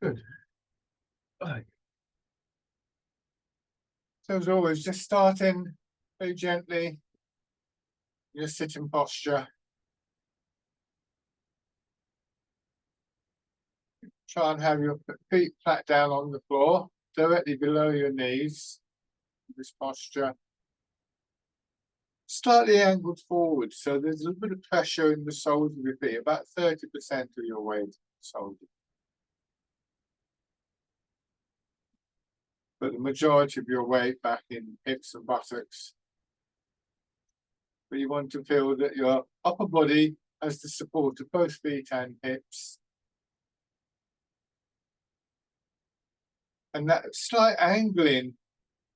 Good. Right. So as always, just starting very gently, your sitting posture. Try and have your feet flat down on the floor, directly below your knees. This posture. Slightly angled forward, so there's a little bit of pressure in the soles of your feet, about 30% of your weight in the soles. But the majority of your weight back in hips and buttocks. But you want to feel that your upper body has the support of both feet and hips. And that slight angling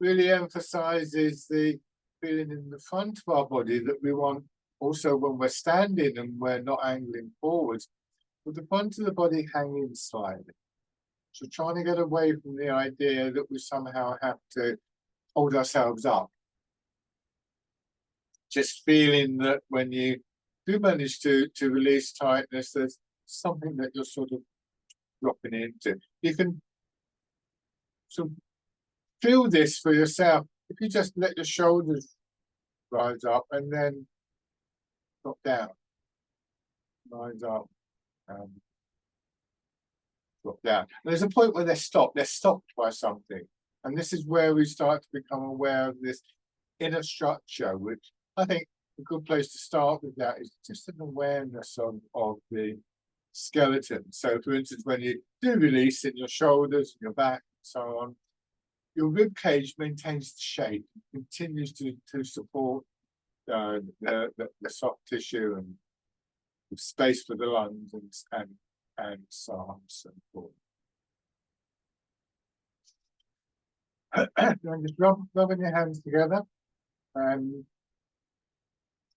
really emphasizes the feeling in the front of our body that we want also when we're standing and we're not angling forwards, with the front of the body hanging slightly. So trying to get away from the idea that we somehow have to hold ourselves up. Just feeling that when you do manage to release tightness, there's something that you're sort of dropping into. You can sort of feel this for yourself. If you just let your shoulders rise up and then drop down, rise up, drop down. And there's a point where they're stopped by something. And this is where we start to become aware of this inner structure, which I think a good place to start with that is just an awareness of the skeleton. So for instance, when you do release in your shoulders, your back, and so on, your rib cage maintains the shape, continues to support the soft tissue and space for the lungs and so on and so forth. And just rubbing your hands together and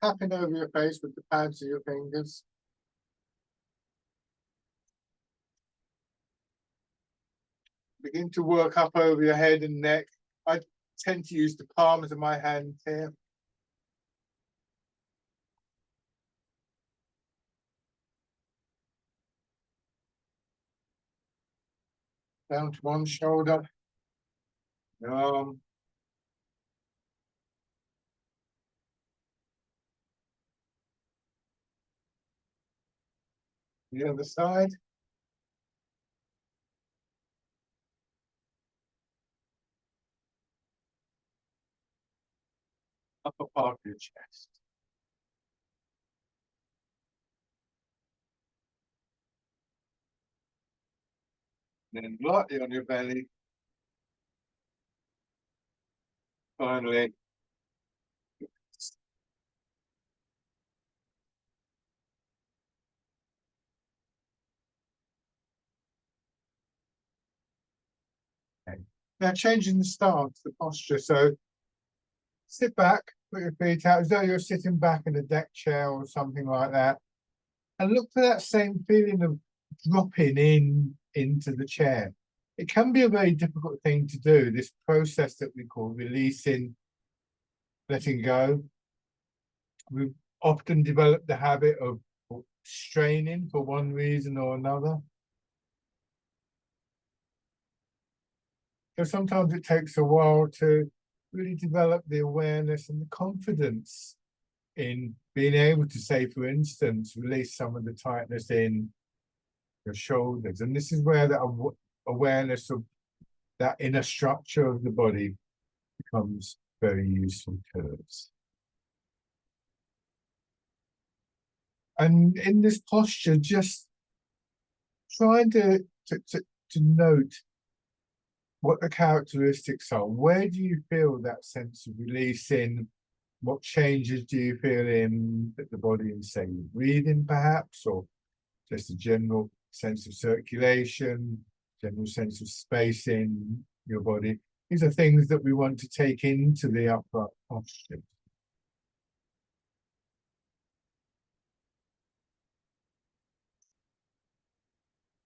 tapping over your face with the pads of your fingers. Begin to work up over your head and neck. I tend to use the palms of my hand here. Down to one shoulder. Arm. The other side. Upper part of your chest. Then lightly on your belly. Finally. Okay. Now changing the stance, the posture. So sit back, put your feet out as though you're sitting back in a deck chair or something like that. And look for that same feeling of dropping into the chair. It can be a very difficult thing to do, this process that we call releasing, letting go. We've often developed the habit of straining for one reason or another. So sometimes it takes a while to really develop the awareness and the confidence in being able to say, for instance, release some of the tightness in your shoulders. And this is where that awareness of that inner structure of the body becomes very useful to us. And in this posture, just trying to note what the characteristics are. Where do you feel that sense of releasing? What changes do you feel in the body and say your breathing perhaps, or just a general sense of circulation, general sense of space in your body? These are things that we want to take into the upright posture.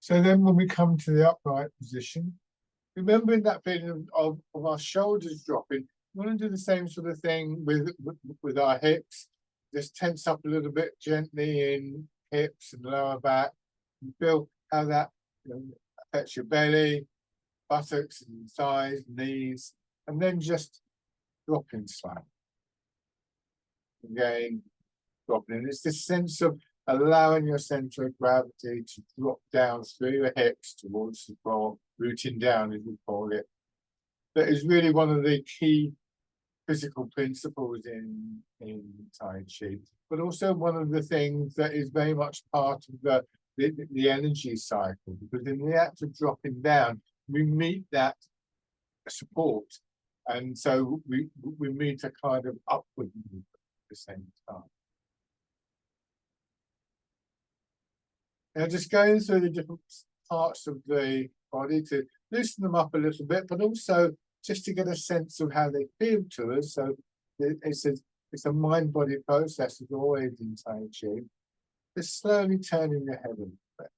So then when we come to the upright position, remembering that feeling of our shoulders dropping, we want to do the same sort of thing with our hips. Just tense up a little bit gently in hips and lower back. And feel how that Touch your belly, buttocks and thighs, knees, and then just dropping slightly. Again, dropping. And it's this sense of allowing your center of gravity to drop down through your hips towards the floor, rooting down, as we call it. That is really one of the key physical principles in Tai Chi, but also one of the things that is very much part of the energy cycle, because in the act of dropping down, we meet that support. And so we meet a kind of upward movement at the same time. Now, just going through the different parts of the body to loosen them up a little bit, but also just to get a sense of how they feel to us. So it's a mind-body process, as always in Tai Chi. Just slowly turning your head a little bit.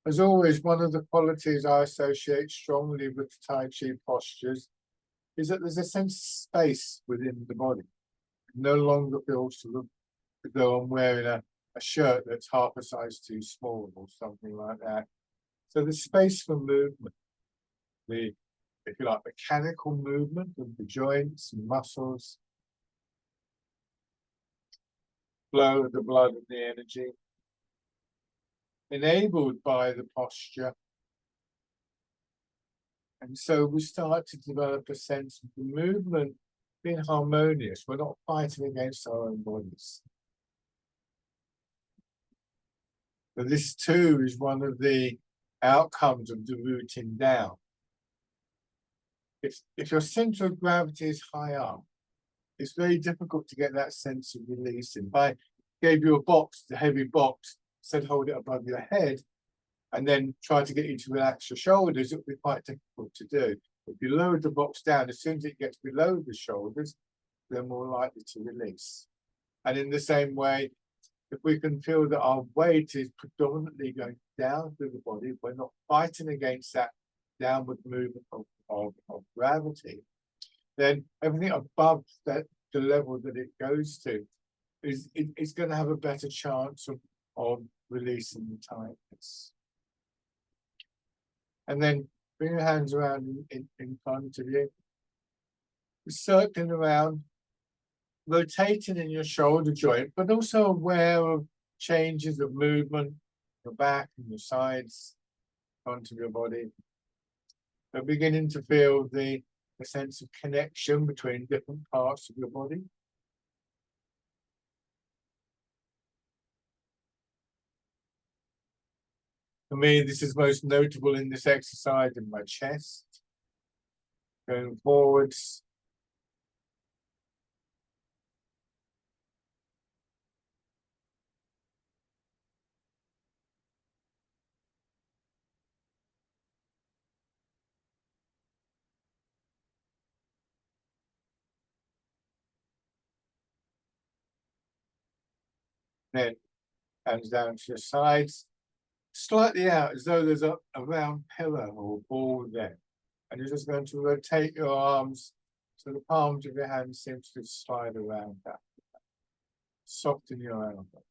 As always, one of the qualities I associate strongly with Tai Chi postures is that there's a sense of space within the body. It no longer feels sort of as though I'm wearing a shirt that's half a size too small or something like that. So the space for movement, the, if you like, mechanical movement of the joints and muscles, flow of the blood and the energy, enabled by the posture. And so we start to develop a sense of the movement being harmonious. We're not fighting against our own bodies. But this too is one of the outcomes of the rooting down. If your center of gravity is high up, it's very difficult to get that sense of releasing. If I gave you a box, a heavy box, said hold it above your head, and then try to get you to relax your shoulders, it would be quite difficult to do. If you lower the box down, as soon as it gets below the shoulders, they're more likely to release. And in the same way, if we can feel that our weight is predominantly going down through the body, we're not fighting against that downward movement of gravity, then everything above the level that it goes to is going to have a better chance of releasing the tightness. And then bring your hands around in front of you, circling around, rotating in your shoulder joint, but also aware of changes of movement, your back and your sides, front of your body. So beginning to feel the sense of connection between different parts of your body. For me, this is most notable in this exercise in my chest. Going forwards. Then hands down to your sides, slightly out as though there's a round pillar or ball there. And you're just going to rotate your arms so the palms of your hands seem to slide around that. Soften your elbow.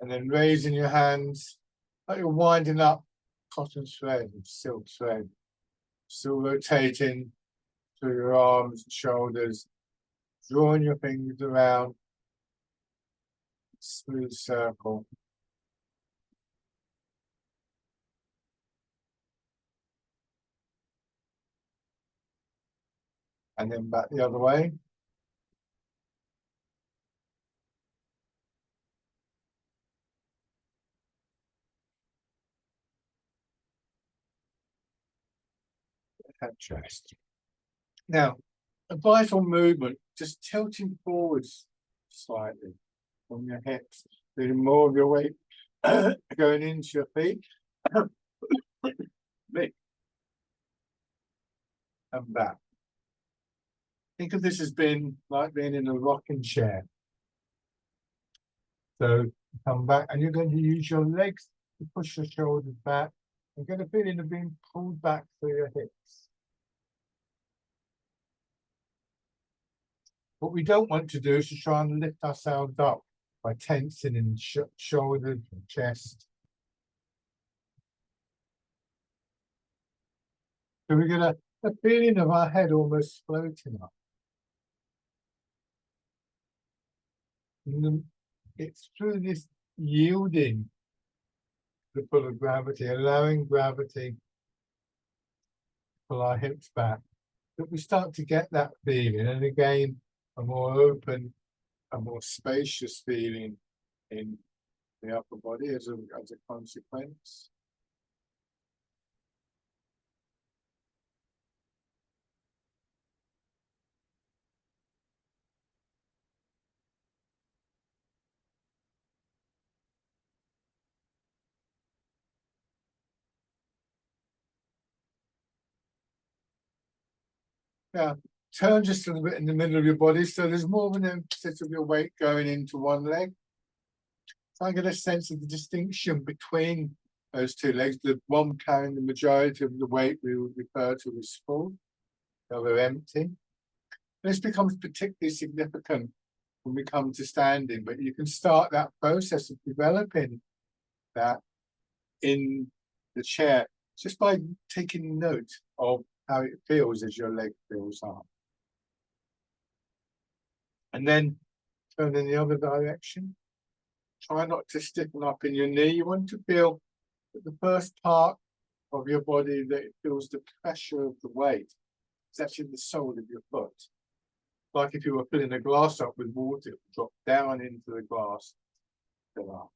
And then raising your hands like you're winding up cotton thread or silk thread. Still rotating through your arms and shoulders, drawing your fingers around, smooth circle. And then back the other way. Head chest. Now, a vital movement, just tilting forwards slightly from your hips, feeling more of your weight going into your feet. And back. Think of this as being like being in a rocking chair. So come back, and you're going to use your legs to push your shoulders back. You're going to feel it being pulled back through your hips. What we don't want to do is to try and lift ourselves up by tensing in shoulders and chest. So we get a feeling of our head almost floating up. And it's through this yielding the pull of gravity, allowing gravity to pull our hips back, that we start to get that feeling. And again, a more open, a more spacious feeling in the upper body as a consequence. Now, turn just a little bit in the middle of your body, so there's more of an emphasis of your weight going into one leg. So I get a sense of the distinction between those two legs. The one carrying the majority of the weight we would refer to as full, the other empty. This becomes particularly significant when we come to standing, but you can start that process of developing that in the chair just by taking note of how it feels as your leg feels up. And then turn in the other direction. Try not to stiffen up in your knee. You want to feel that the first part of your body that feels the pressure of the weight is actually the sole of your foot. Like if you were filling a glass up with water, it would drop down into the glass. Fill up.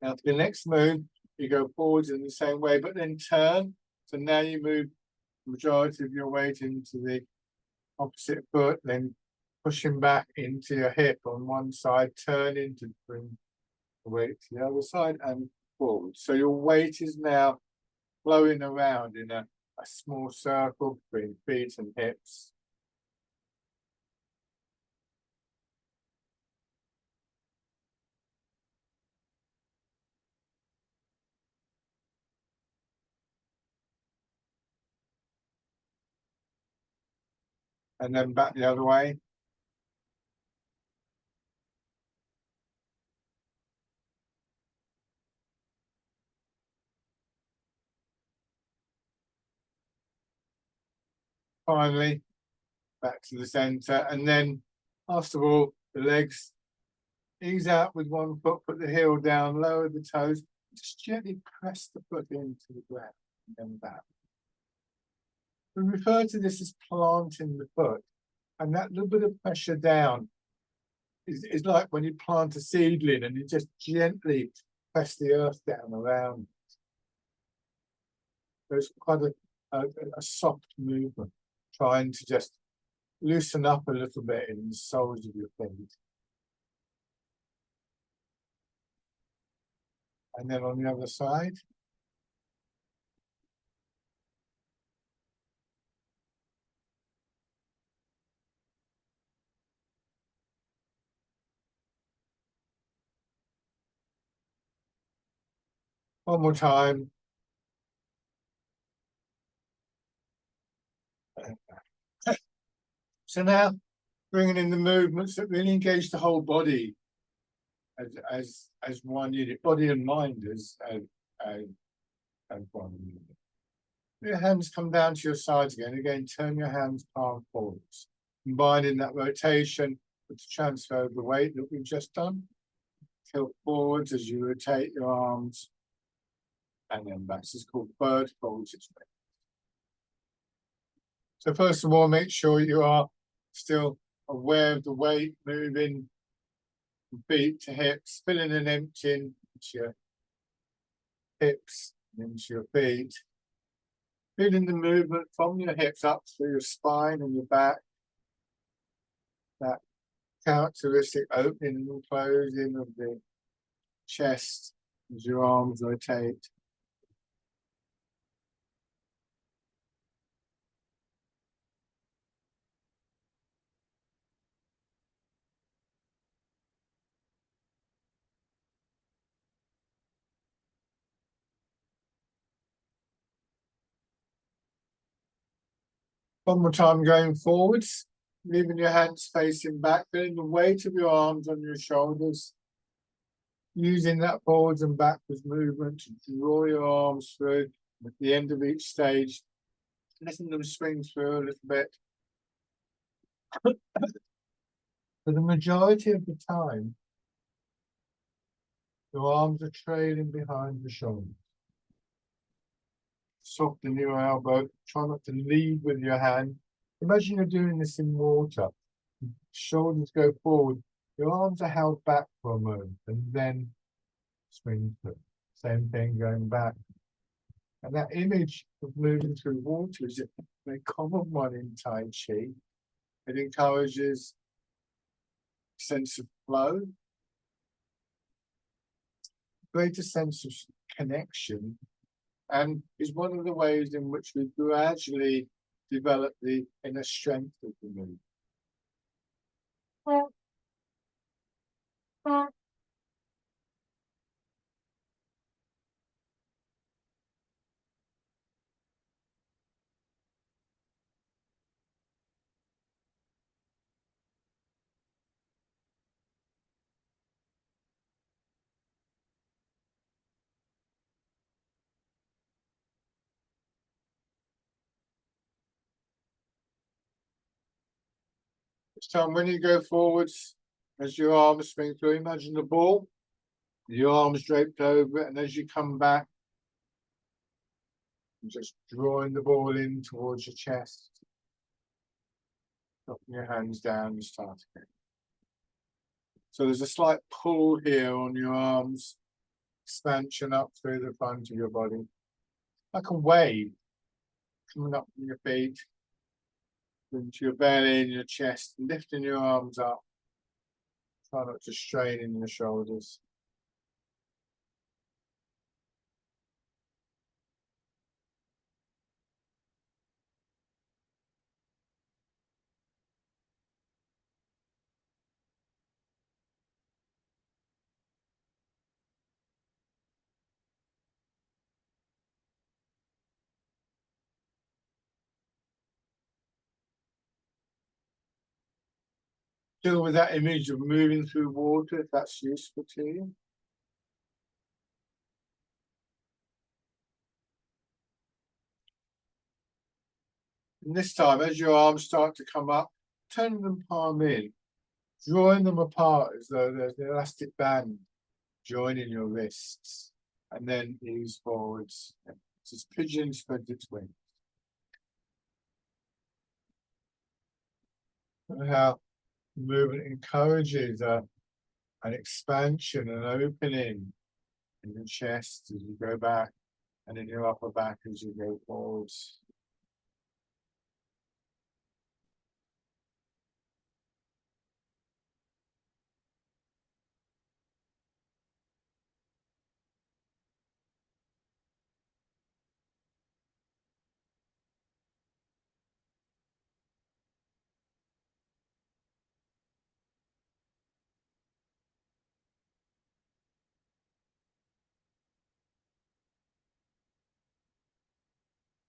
Now to the next move, you go forwards in the same way, but then turn. So now you move the majority of your weight into the opposite foot, then pushing back into your hip on one side, turning to bring the weight to the other side and forward. So your weight is now flowing around in a small circle between feet and hips. And then back the other way. Finally, back to the center. And then, last of all, the legs. Ease out with one foot, put the heel down, lower the toes. Just gently press the foot into the ground and then back. We refer to this as planting the foot. And that little bit of pressure down is like when you plant a seedling and you just gently press the earth down around. There's quite a soft movement, trying to just loosen up a little bit in the soles of your feet. And then on the other side. One more time. So now bringing in the movements that really engage the whole body as one unit, body and mind as one unit. Your hands come down to your sides again. Again, turn your hands palm forwards, combining that rotation with the transfer of the weight that we've just done. Tilt forwards as you rotate your arms, and then back. This is called bird folds. So first of all, make sure you are still aware of the weight moving from feet to hips, filling and emptying into your hips and into your feet. Feeling the movement from your hips up through your spine and your back. That characteristic opening and closing of the chest as your arms rotate. One more time going forwards, leaving your hands facing back, feeling the weight of your arms on your shoulders. Using that forwards and backwards movement to draw your arms through at the end of each stage, letting them swing through a little bit. For the majority of the time, your arms are trailing behind your shoulders. Soften your elbow, try not to lead with your hand. Imagine you're doing this in water. Shoulders go forward, your arms are held back for a moment and then swing through. Same thing going back. And that image of moving through water is a very common one in Tai Chi. It encourages a sense of flow, greater sense of connection, and is one of the ways in which we gradually develop the inner strength of the movement. This time when you go forwards, as your arms swing through, imagine the ball, your arms draped over it, and as you come back, just drawing the ball in towards your chest. Dropping your hands down and start again. So there's a slight pull here on your arms, expansion up through the front of your body, like a wave coming up from your feet into your belly and your chest, lifting your arms up. Try not to strain in your shoulders. Still with that image of moving through water, if that's useful to you. And this time, as your arms start to come up, turn them palm in, drawing them apart as though there's an elastic band joining your wrists, and then ease forwards. Just pigeon spread its wings. And how movement encourages an expansion, an opening in your chest as you go back, and in your upper back as you go forwards.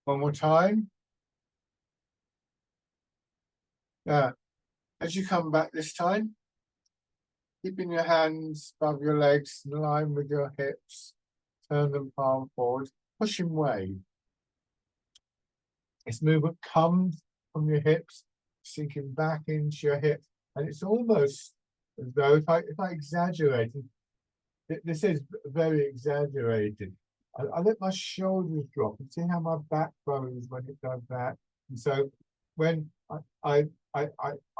One more time. Yeah. As you come back this time, keeping your hands above your legs in line with your hips, turn them palm forward, pushing wave. This movement comes from your hips, sinking back into your hips, and it's almost as though if I exaggerate, this is very exaggerated. I let my shoulders drop and see how my back bones when it does that. And so when I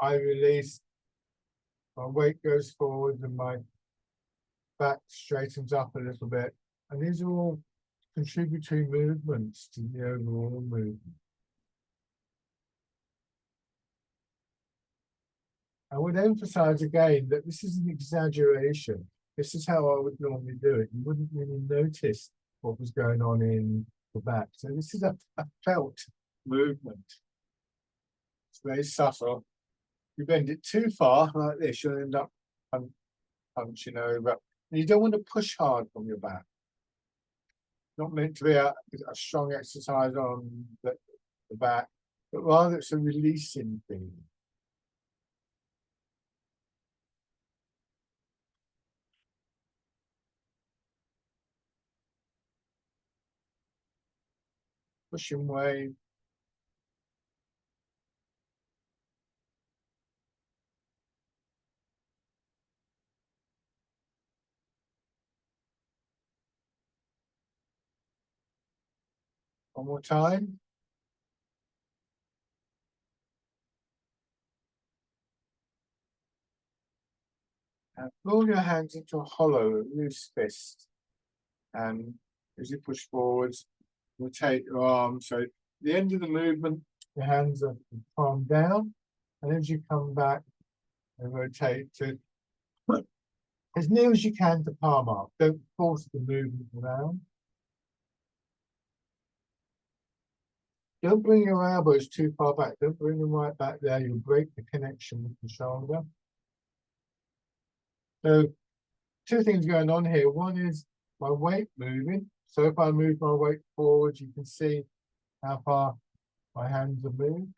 release, my weight goes forward and my back straightens up a little bit. And these are all contributory movements to the overall movement. I would emphasize again that this is an exaggeration. This is how I would normally do it. You wouldn't really notice what was going on in the back. So this is a felt movement. It's very subtle. You bend it too far like this, you'll end up punching over. And you don't want to push hard from your back. Not meant to be a strong exercise on the back, but rather it's a releasing thing. Pushing wave. One more time. And roll your hands into a hollow, a loose fist. And as you push forwards, rotate your arms. So at the end of the movement, your hands are palm down. And as you come back and rotate to as near as you can to palm up. Don't force the movement around. Don't bring your elbows too far back. Don't bring them right back there. You'll break the connection with the shoulder. So two things going on here. One is my weight moving. So if I move my weight forward, you can see how far my hands are moved.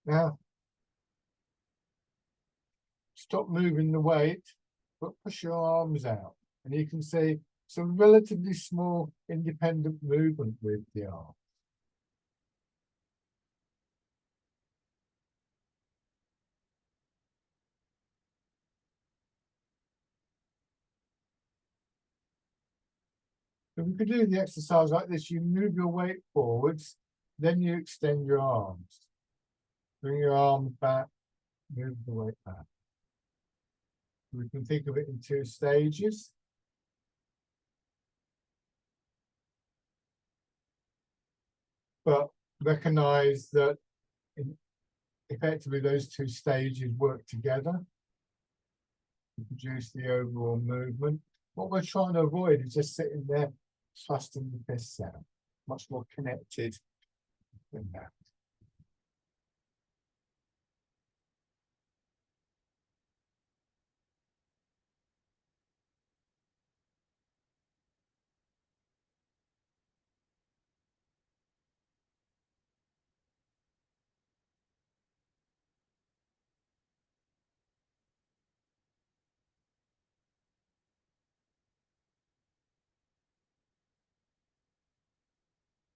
Now, stop moving the weight, but push your arms out. And you can see some relatively small independent movement with the arm. So we could do the exercise like this. You move your weight forwards, then you extend your arms. Bring your arms back, move the weight back. We can think of it in two stages. But recognize that effectively those two stages work together to produce the overall movement. What we're trying to avoid is just sitting there thrusting the fists out. Much more connected than that.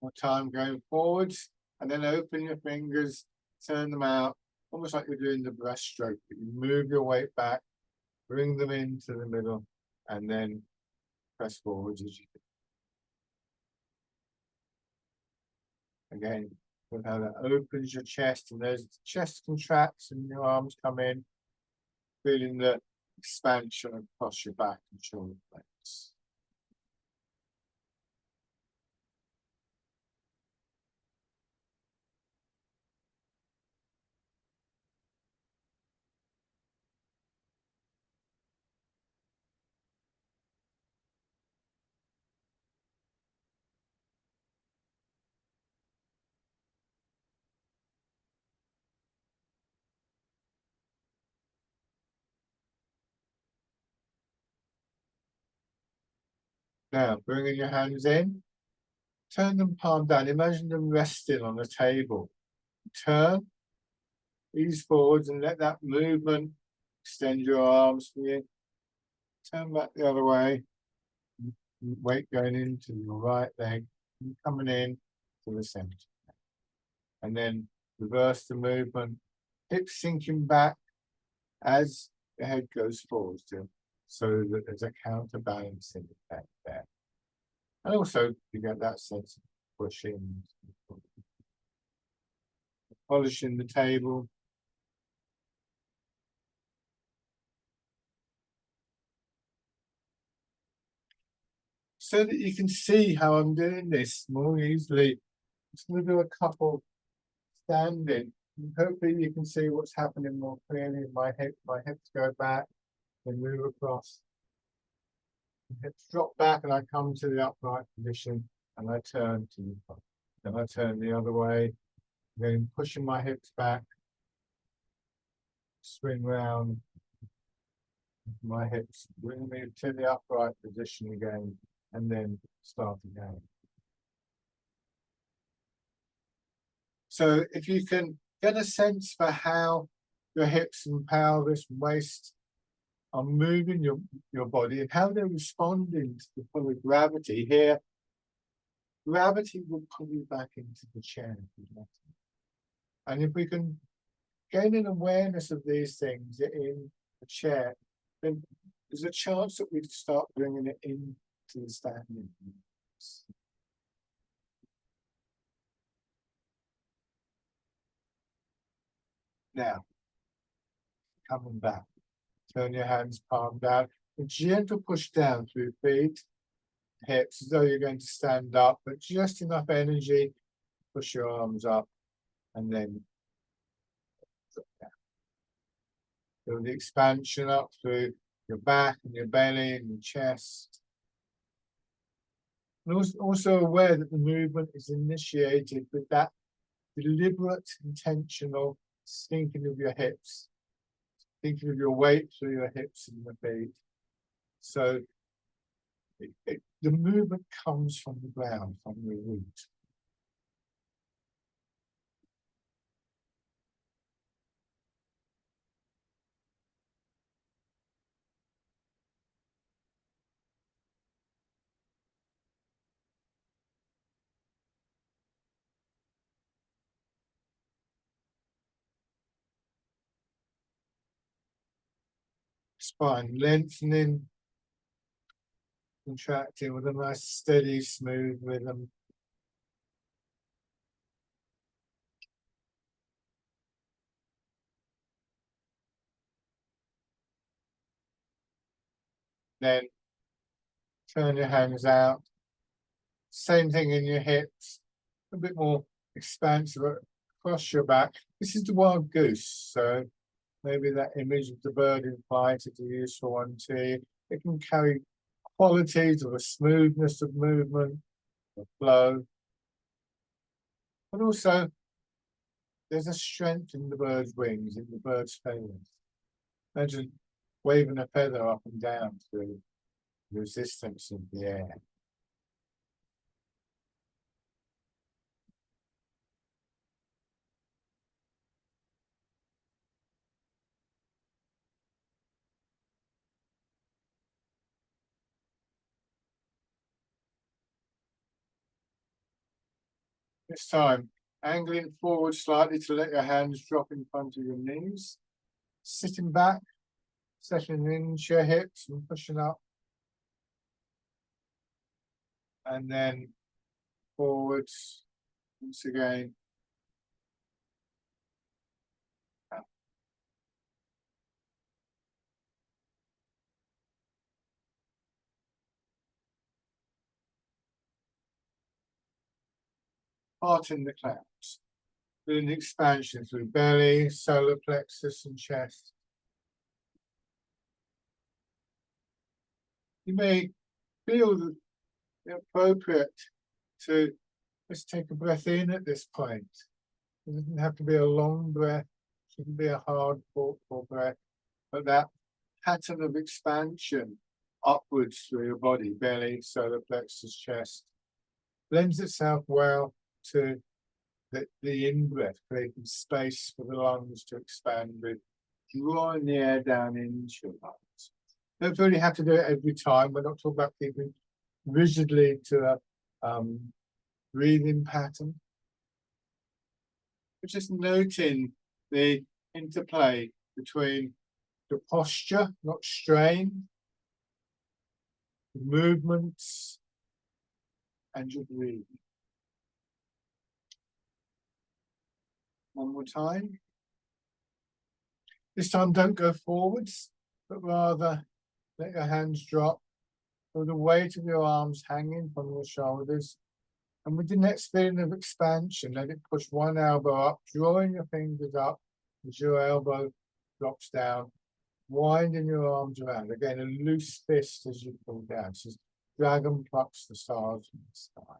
More time going forwards, and then open your fingers, turn them out, almost like you're doing the breaststroke. You move your weight back, bring them into the middle, and then press forwards as you do. Again, with how that opens your chest, and there's the chest contracts and your arms come in, feeling the expansion across your back and shoulder blades. Now, bringing your hands in, turn them palm down. Imagine them resting on a table. Turn, ease forwards and let that movement extend your arms for you. Turn back the other way. Weight going into your right leg, coming in to the center. And then reverse the movement, hips sinking back as the head goes forward, so that there's a counterbalancing effect there. And also you get that sense of pushing, polishing the table. So that you can see how I'm doing this more easily. Just going to do a couple standing. And hopefully you can see what's happening more clearly in my hip. My hips go back and move across. Hips drop back and I come to the upright position and I turn to the front. Then I turn the other way Then pushing my hips back, swing round my hips, bring me to the upright position again, and then start again. So if you can get a sense for how your hips and pelvis and waist are moving your body and how they're responding to the pull of gravity here, gravity will pull you back into the chair. And if we can gain an awareness of these things in the chair, then there's a chance that we start bringing it into the standing. Now, coming back, turn your hands palm down, a gentle push down through feet, hips, as though you're going to stand up, but just enough energy, push your arms up, and then drop down. Feel the expansion up through your back and your belly and your chest. And also aware that the movement is initiated with that deliberate, intentional sinking of your hips, thinking of your weight through your hips and your feet. So the movement comes from the ground, from your root. Spine lengthening, contracting with a nice steady, smooth rhythm. Then turn your hands out. Same thing in your hips, a bit more expansive across your back. This is the wild goose, so maybe that image of the bird in flight is a useful one too. It can carry qualities of a smoothness of movement, a flow, but also there's a strength in the bird's wings, in the bird's feathers. Imagine waving a feather up and down through the resistance of the air. This time, angling forward slightly to let your hands drop in front of your knees. Sitting back, settling into your hips and pushing up. And then forwards, once again. Up. Heart in the clouds. With an expansion through belly, solar plexus and chest. You may feel it appropriate to just take a breath in at this point. It doesn't have to be a long breath, it shouldn't be a hard, thoughtful breath, but that pattern of expansion upwards through your body, belly, solar plexus, chest, lends itself well to the in-breath, creating space for the lungs to expand with drawing the air down into your lungs. Don't really have to do it every time. We're not talking about keeping rigidly to a breathing pattern. But just noting the interplay between the posture, not strain, the movements, and your breathing. One more time. This time, don't go forwards, but rather let your hands drop with the weight of your arms hanging from your shoulders. And with the next feeling of expansion, let it push one elbow up, drawing your fingers up as your elbow drops down, winding your arms around. Again, a loose fist as you pull down. So dragon plucks the stars from the sky.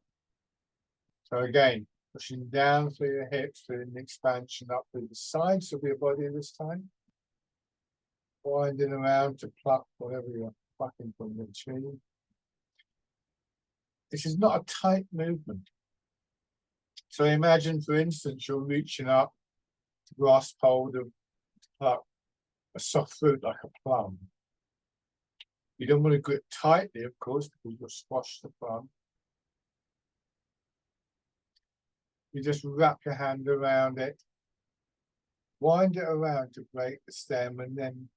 So again, pushing down through your hips, feeling the expansion up through the sides of your body this time. Winding around to pluck whatever you're plucking from the tree. This is not a tight movement. So imagine, for instance, you're reaching up to grasp hold of, to pluck a soft fruit like a plum. You don't want to grip tightly, of course, because you'll squash the plum. You just wrap your hand around it, wind it around to break the stem, and then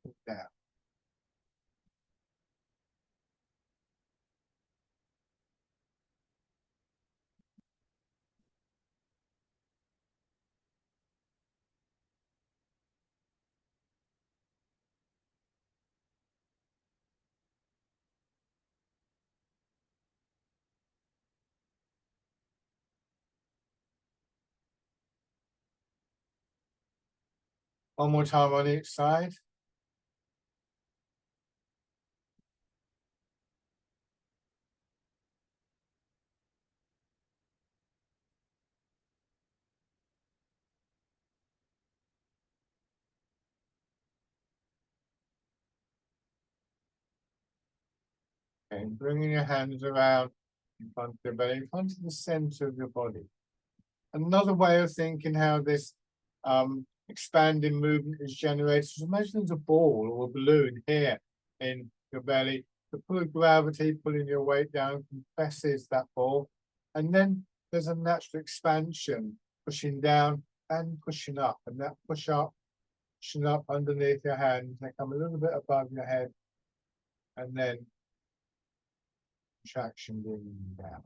put down. One more time on each side. Okay, bringing your hands around in front of your belly, in front of the center of your body. Another way of thinking how this expanding movement is generated is imagine there's a ball or a balloon here in your belly. The pull of gravity pulling your weight down compresses that ball, and then there's a natural expansion pushing down and pushing up, and that pushing up underneath your hands. They come a little bit above your head, and then contraction bringing down.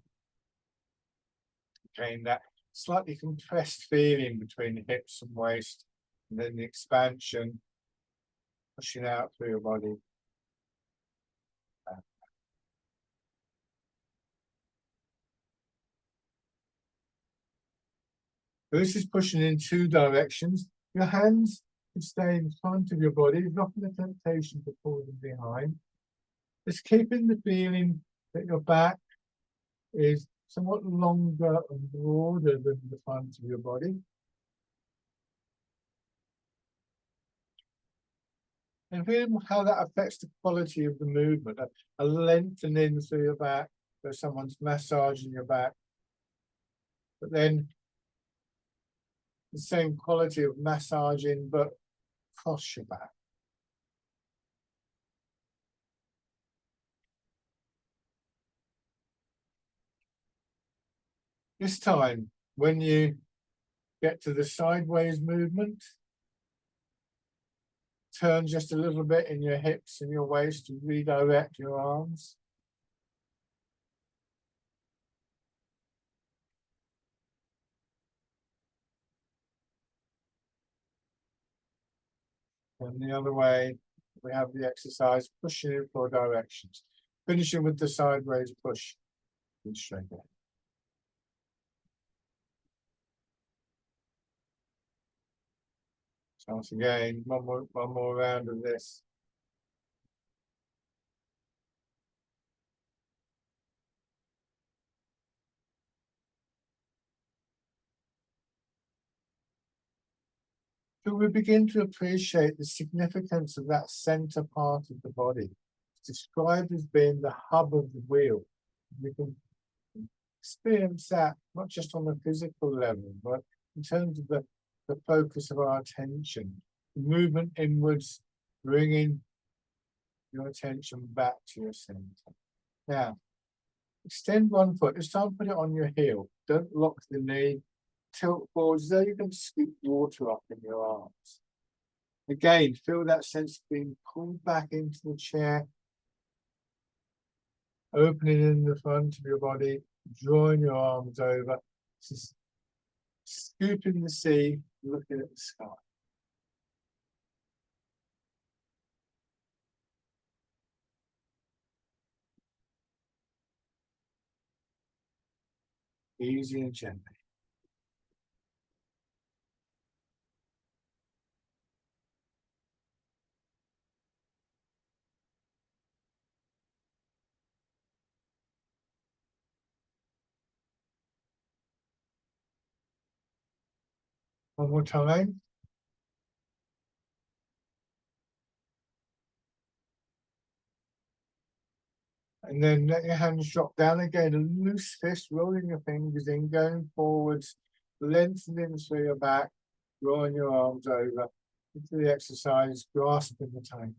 Again, that slightly compressed feeling between the hips and waist, and then the expansion pushing out through your body. So this is pushing in two directions. Your hands can stay in front of your body. There's often a temptation to pull them behind. Just keeping the feeling that your back is somewhat longer and broader than the front of your body. And feel how that affects the quality of the movement. A lengthening through your back, so someone's massaging your back. But then the same quality of massaging, but across your back. This time, when you get to the sideways movement, turn just a little bit in your hips and your waist to redirect your arms. And the other way, we have the exercise pushing in 4 directions, finishing with the sideways push and straight ahead. So once again, one more round of this. So we begin to appreciate the significance of that center part of the body. It's described as being the hub of the wheel. We can experience that not just on a physical level, but in terms of the focus of our attention, the movement inwards, bringing your attention back to your center. Now, extend one foot. This time put it on your heel. Don't lock the knee. Tilt forward so you can scoop water up in your arms. Again, feel that sense of being pulled back into the chair, opening in the front of your body, drawing your arms over, just scooping the sea, looking at the sky. Easy and gently. One more time. And then let your hands drop down again, a loose fist, rolling your fingers in, going forwards, lengthening through your back, drawing your arms over into the exercise, grasping the time.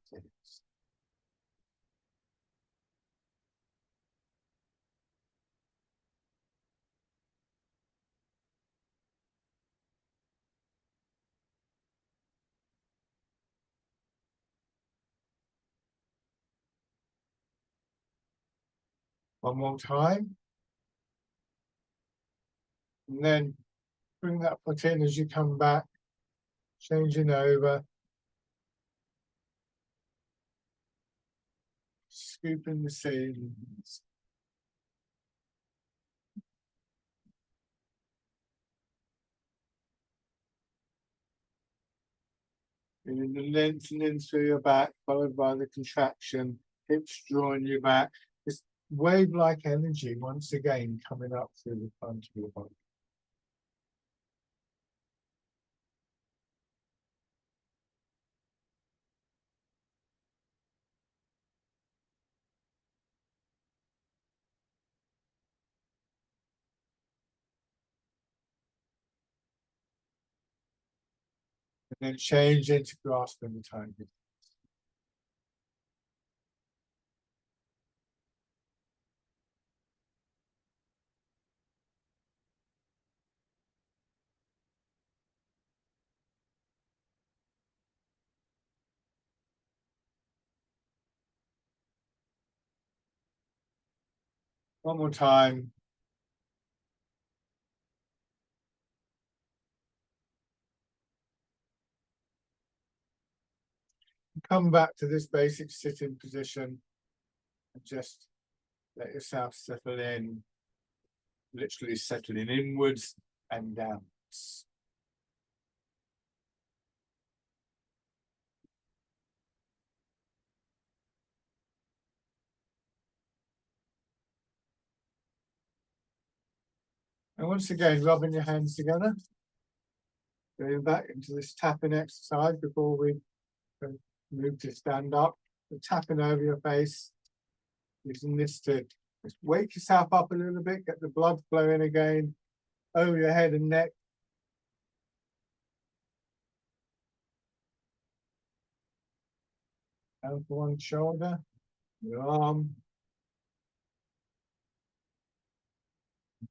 One more time. And then bring that foot in as you come back, changing over, scooping the seams. And the lengthening through your back, followed by the contraction, hips drawing you back. This wave-like energy once again coming up through the front of your body. And then change into grasping the time. One more time. Come back to this basic sitting position and just let yourself settle in, literally settling inwards and downwards. And once again, rubbing your hands together, going back into this tapping exercise before we move to stand up. The tapping over your face, using this to just wake yourself up a little bit, get the blood flowing again over your head and neck. Down for one shoulder, your arm,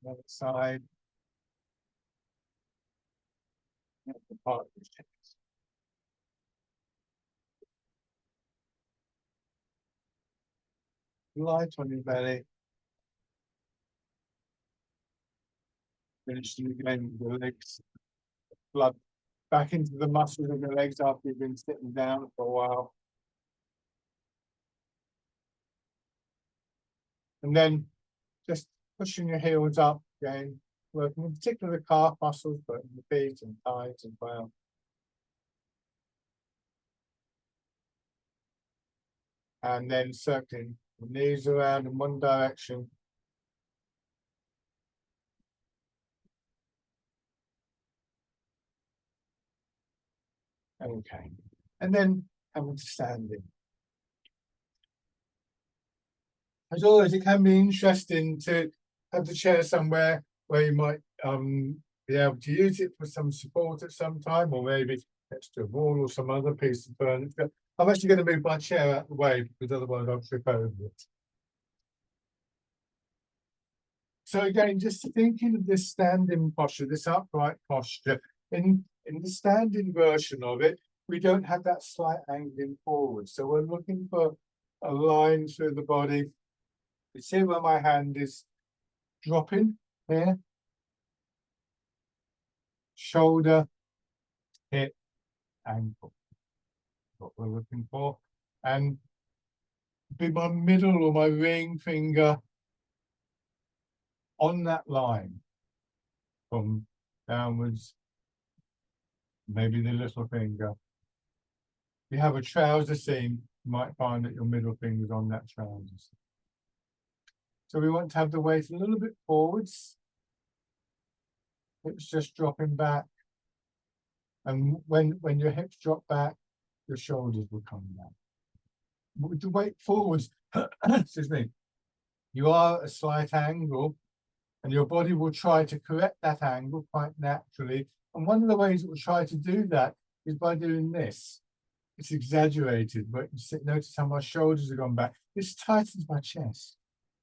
the other side, the part of your chest. Light on your belly. Finishing again with the legs, blood back into the muscles of your legs after you've been sitting down for a while. And then just pushing your heels up again, working in particular the calf muscles, but in the feet and thighs as well. And then circling the knees around in one direction. Okay. And then coming to standing. As always, it can be interesting to have the chair somewhere where you might be able to use it for some support at some time, or maybe next to a wall or some other piece of furniture. I'm actually going to move my chair out of the way because otherwise I'll trip over it. So again, just thinking of this standing posture, this upright posture, in the standing version of it, we don't have that slight angling forward. So we're looking for a line through the body. You see where my hand is dropping here? Shoulder, hip, ankle. What we're looking for. And be my middle or my ring finger on that line from downwards, maybe the little finger. If you have a trouser seam, you might find that your middle finger's on that trouser seam. So we want to have the weight a little bit forwards. It's just dropping back. And when your hips drop back, your shoulders will come back. With the weight forwards, excuse me, you are at a slight angle, and your body will try to correct that angle quite naturally. And one of the ways it will try to do that is by doing this. It's exaggerated, but you notice how my shoulders have gone back. This tightens my chest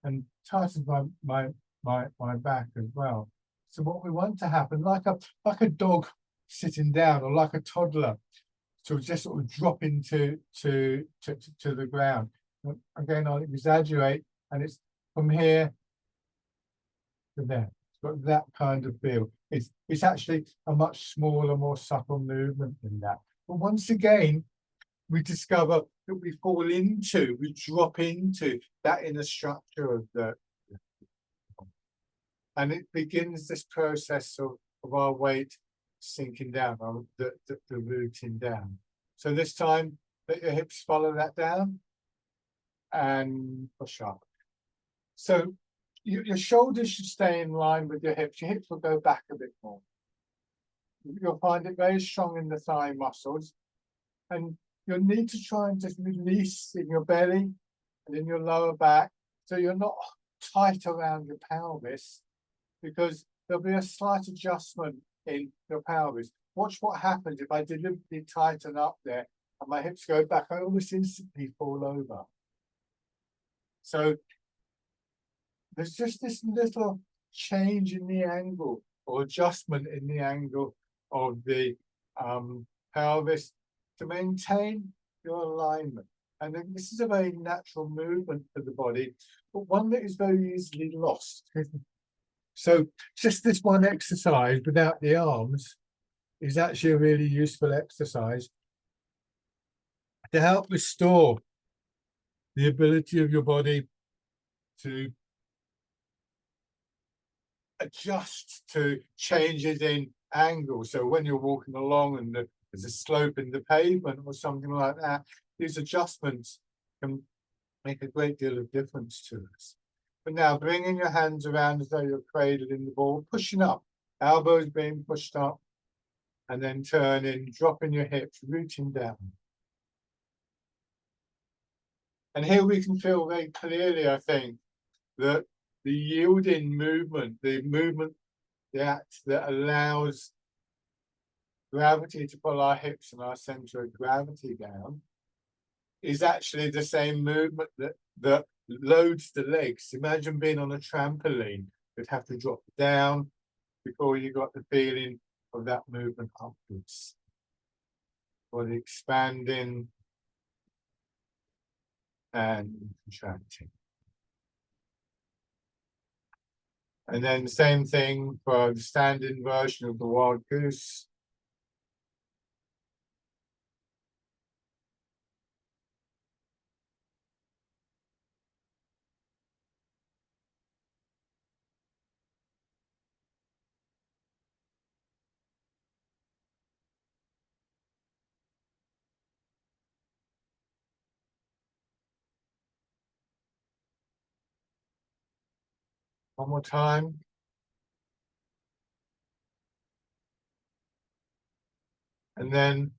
and tightens my back as well. So what we want to happen, like a dog sitting down, or like a toddler, to just sort of drop into to the ground. Again, I'll exaggerate, and it's from here to there. It's got that kind of feel. It's actually a much smaller, more subtle movement than that. But once again, we discover that we drop into that inner structure of and it begins this process of our weight sinking down, the rooting down. So this time, let your hips follow that down and push up. So your shoulders should stay in line with your hips. Your hips will go back a bit more. You'll find it very strong in the thigh muscles, and you'll need to try and just release in your belly and in your lower back, so you're not tight around your pelvis, because there'll be a slight adjustment in your pelvis. Watch what happens if I deliberately tighten up there and my hips go back. I almost instantly fall over. So there's just this little change in the angle, or adjustment in the angle of the pelvis, to maintain your alignment. And then this is a very natural movement for the body, but one that is very easily lost. So just this one exercise without the arms is actually a really useful exercise to help restore the ability of your body to adjust to changes in angle. So when you're walking along and there's a slope in the pavement or something like that, these adjustments can make a great deal of difference to us. But now bringing your hands around as though you're cradled in the ball, pushing up, elbows being pushed up, and then turning, dropping your hips, rooting down. And here we can feel very clearly, I think, that the yielding movement, the movement, the act that allows gravity to pull our hips and our center of gravity down, is actually the same movement that loads the legs. Imagine being on a trampoline. You'd have to drop down before you got the feeling of that movement upwards. Body expanding and contracting. And then the same thing for the standing version of the wild goose. One more time. And then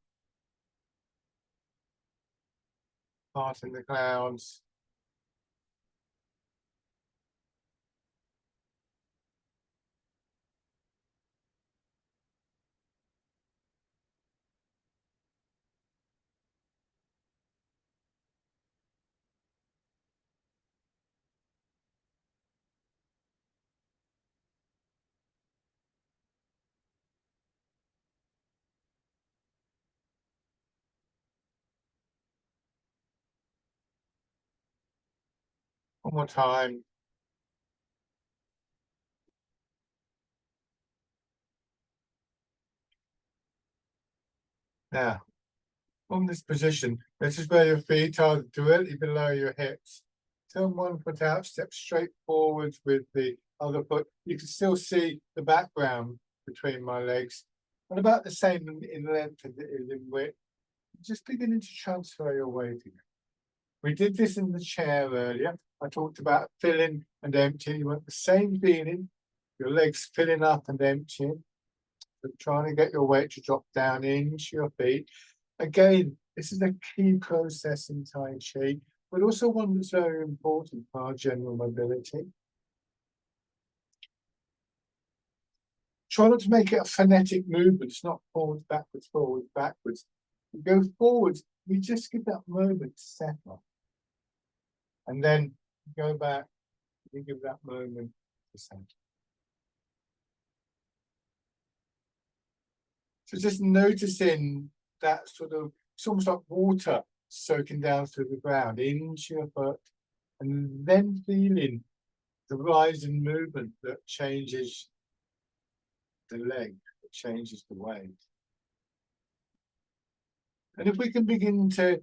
parting the clouds. One more time. Now, from this position, this is where your feet are directly below your hips. Turn one foot out, step straight forwards with the other foot. You can still see the background between my legs, and about the same in length as it is in width. Just beginning to transfer your weight again. We did this in the chair earlier. I talked about filling and emptying. You want the same feeling, your legs filling up and emptying. but trying to get your weight to drop down into your feet. Again, this is a key process in Tai Chi, but also one that's very important for our general mobility. Try not to make it a phonetic movement. It's not forwards, backwards, forwards, backwards. We go forwards, we just give that moment to settle. And then go back, we give that moment to settle. So just noticing that sort of, it's almost like water soaking down through the ground into your foot, and then feeling the rise in movement that changes the leg, that changes the weight. And if we can begin to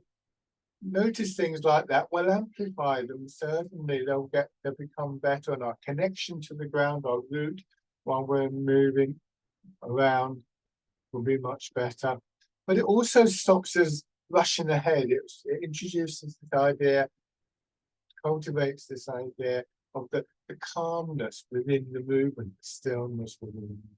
notice things like that, we'll amplify them. Certainly they'll become better, and our connection to the ground, our root, while we're moving around, will be much better. But it also stops us rushing ahead. It introduces this idea, cultivates this idea of the calmness within the movement, the stillness within the movement.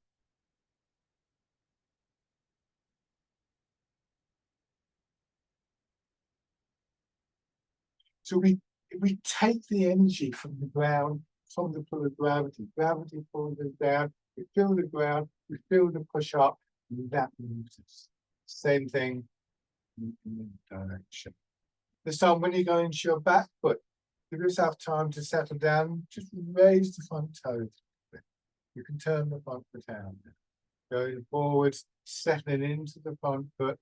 So we take the energy from the ground, from the pull of gravity. Gravity pulls us down, we feel the ground, we feel the push up, and that moves us. Same thing in the direction. This time when you go into your back foot, give yourself time to settle down, just raise the front toes. You can turn the front foot out. Going forwards, settling into the front foot,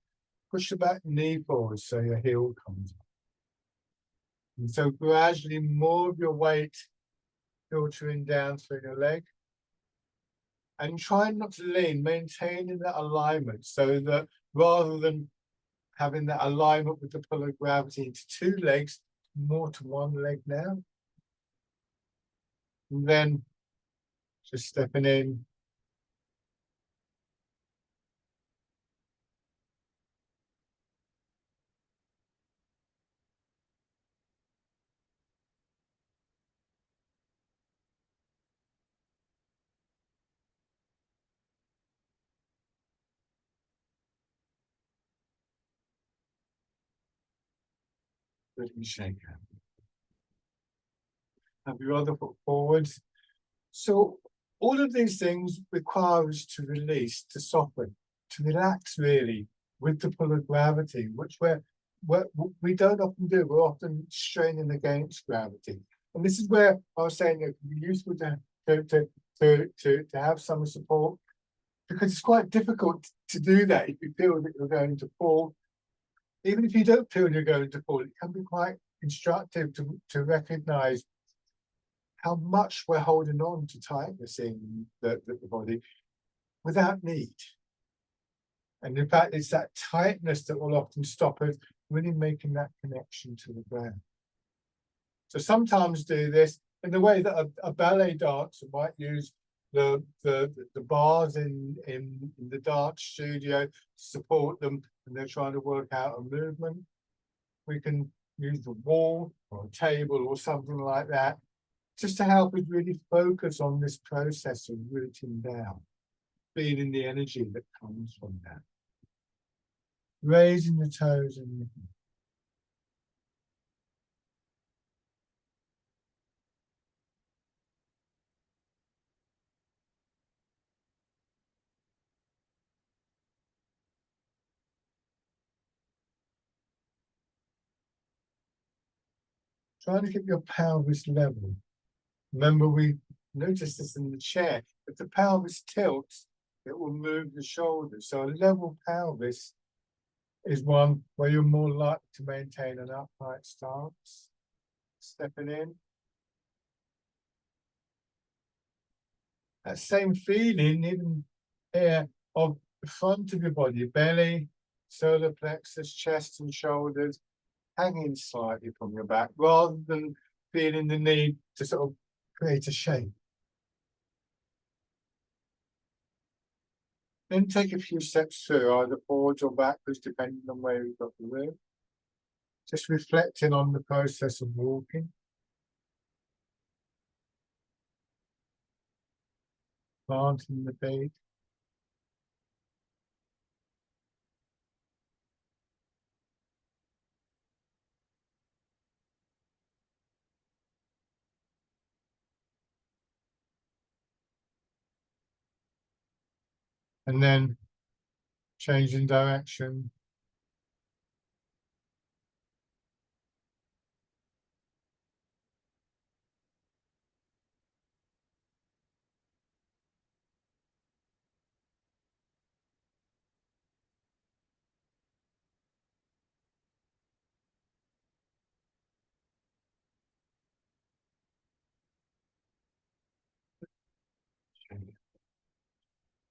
push the back knee forward so your heel comes up. And so gradually more of your weight filtering down through your leg. And try not to lean, maintaining that alignment so that rather than having that alignment with the pull of gravity into two legs, more to one leg now. And then just stepping in. Really shake out. Have your other foot forwards. So all of these things require us to release, to soften, to relax really with the pull of gravity, which we don't often do. We're often straining against gravity. And this is where I was saying it can be useful to have some support, because it's quite difficult to do that if you feel that you're going to fall. Even if you don't feel you're going to fall, it can be quite instructive to recognize how much we're holding on to tightness in the body without need. And in fact, it's that tightness that will often stop us really making that connection to the ground. So sometimes do this in the way that a ballet dancer might use the bars in the dance studio to support them when they're trying to work out a movement. We can use the wall or a table or something like that, just to help us really focus on this process of rooting down, feeling the energy that comes from that. Raising the toes and trying to keep your pelvis level. Remember, we noticed this in the chair. If the pelvis tilts, it will move the shoulders. So a level pelvis is one where you're more likely to maintain an upright stance. Stepping in. That same feeling, even here, of the front of your body, belly, solar plexus, chest and shoulders, hanging slightly from your back, rather than feeling the need to sort of create a shape. Then take a few steps through, either forwards or backwards, depending on where you've got the room. Just reflecting on the process of walking. Planting the feet. and then change in direction.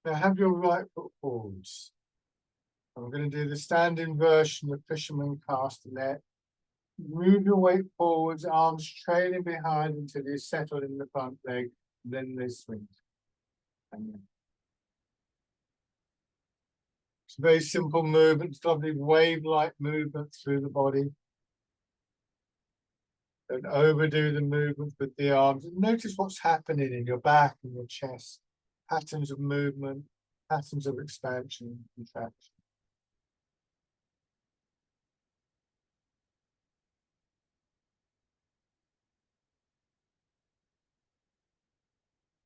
Now have your right foot forwards. I'm going to do the standing version of fisherman castanet. Move your weight forwards, arms trailing behind until you settle in the front leg, then they swing. It's a very simple movement, it's lovely wave-like movement through the body. Don't overdo the movement with the arms. Notice what's happening in your back and your chest. Patterns of movement, patterns of expansion, contraction.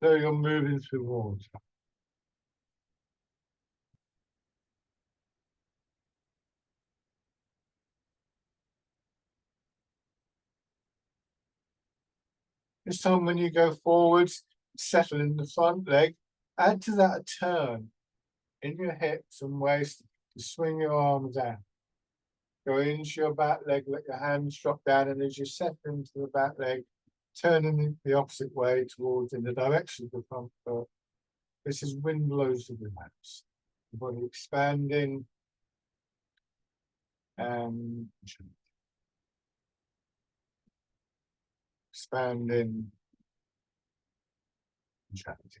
So you're moving through water. This time when you go forwards, settle in the front leg, add to that a turn in your hips and waist to swing your arms out. Go into your back leg, let your hands drop down, and as you settle into the back leg, turning in the opposite way towards in the direction of the front foot. This is wind blows the willows. The body expanding and expanding, contracting.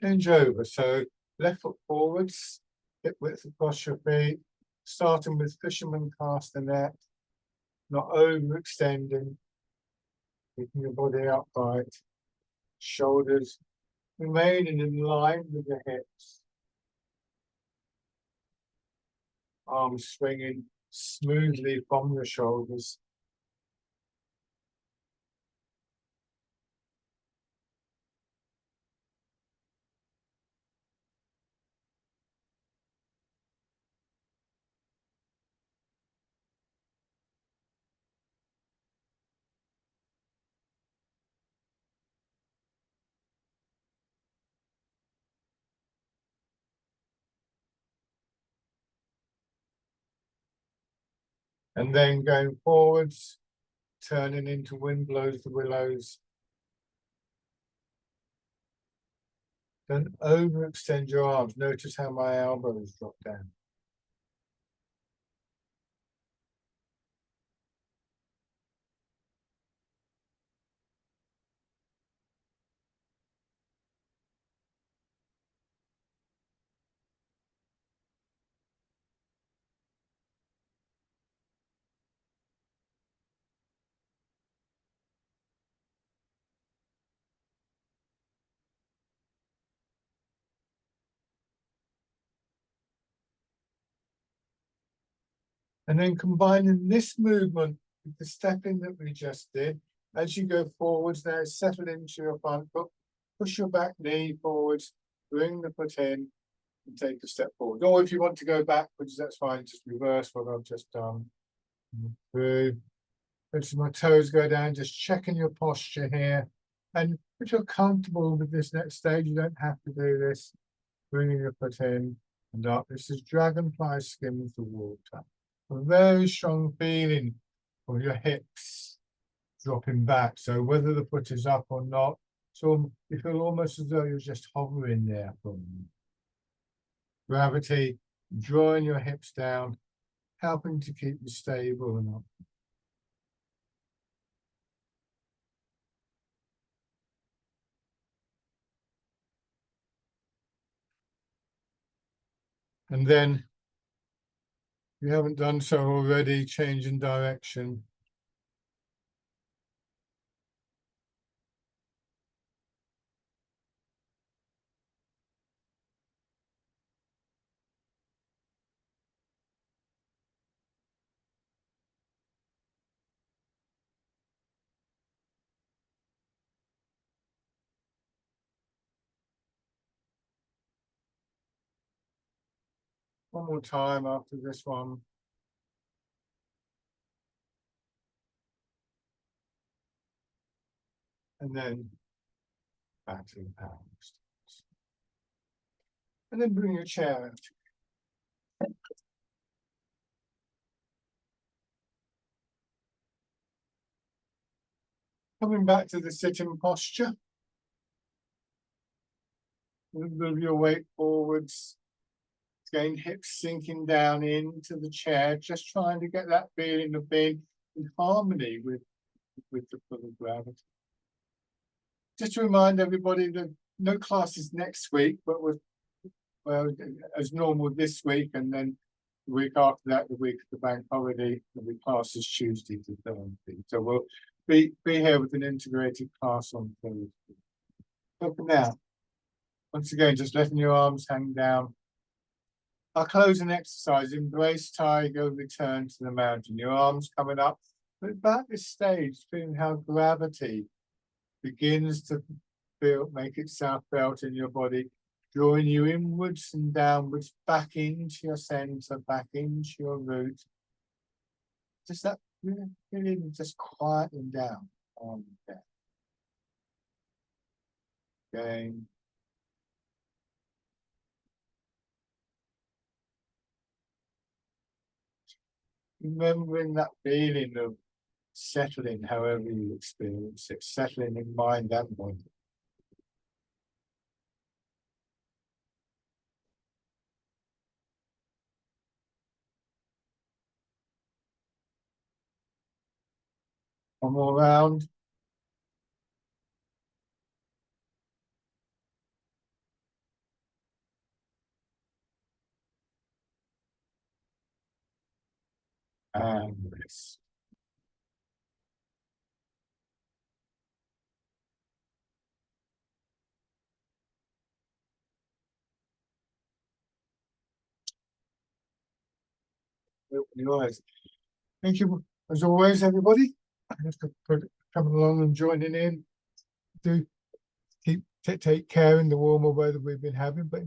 Change over. So left foot forwards, hip width across your feet, starting with fisherman castanet, not overextending, keeping your body upright, shoulders remaining in line with the hips, arms swinging smoothly from the shoulders. And then going forwards, turning into wind blows the willows. Don't overextend your arms. Notice how my elbows drop down. And then combining this movement with the stepping that we just did, as you go forwards now, settle into your front foot, push your back knee forwards, bring the foot in, and take a step forward. Or if you want to go backwards, that's fine, just reverse what I've just done. Through. As my toes go down, just checking your posture here. And if you're comfortable with this next stage, you don't have to do this. Bringing your foot in and up. This is dragonfly skimming the water. A very strong feeling of your hips dropping back. So whether the foot is up or not, so you feel almost as though you're just hovering there for a minute. Gravity drawing your hips down, helping to keep you stable and up. And then, if you haven't done so already, change in direction. One more time after this one. And then back to the power stance. And then bring your chair out. Coming back to the sitting posture. A little bit of your weight forwards. Again, hips sinking down into the chair, just trying to get that feeling of being in harmony with the pull of gravity. Just to remind everybody that no classes next week, but we're as normal this week, and then the week after that, the week of the bank holiday, there'll be classes Tuesday to Thursday. So we'll be here with an integrated class on Thursday. But for now, once again, just letting your arms hang down. Our closing exercise, embrace tiger, return to the mountain. Your arms coming up, but about this stage, feeling how gravity begins to make itself felt in your body, drawing you inwards and downwards, back into your center, back into your root. Just that feeling, just quieting down on there. Again. Remembering that feeling of settling, however you experience it, settling in mind and body. One more round. And rest. Open your eyes. Thank you, as always, everybody. For coming along and joining in. Do take care in the warmer weather we've been having, but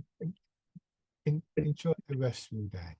enjoy the rest of the day.